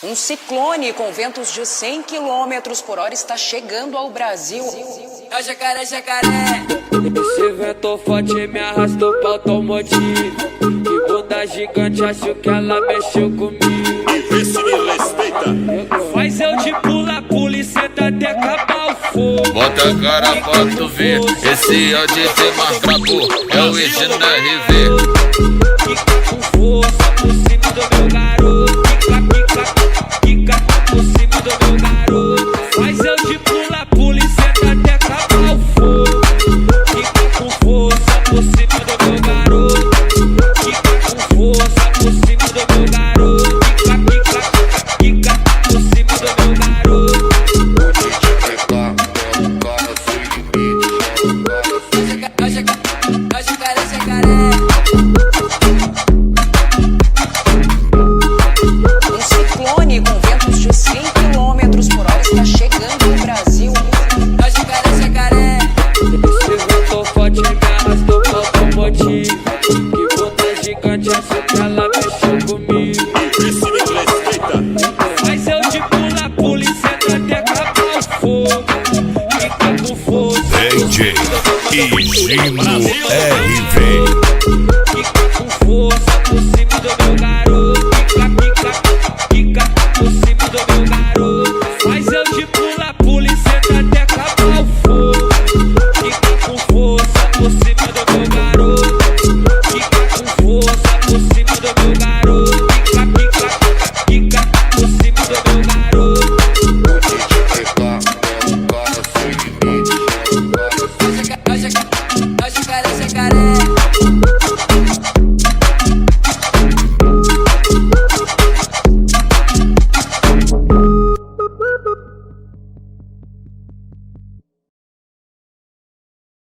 Um ciclone com ventos de 100 km por hora está chegando ao Brasil. É o jacaré, jacaré. Esse vento forte me arrastou pra automotivo. Que bunda gigante, acho que ela mexeu comigo. Vê se me respeita. Faz eu de pula e senta até acabar o fogo. Bota a cara pra tu ver. Esse é o DJ mais brabo, é o Egino RV. Fica com força por cima do meu garoto. Fica por cima do meu garoto. Faz eu de pula e senta até acabar o fogo. Fica com força por cima do meu garoto. Fica com força por cima do meu garoto. Fica por cima do meu garoto. É o jacaré, jacaré. Um ciclone com ventos de 100 km por hora está chegando ao Brasil. É o jacaré, jacaré. Esse vento forte me arrastou pra automotivo. Que bunda gigante, acho que ela mexeu comigo. Vê se me respeita. Mas eu de pula e senta até acabar o fogo. Fica com força. DJ Egino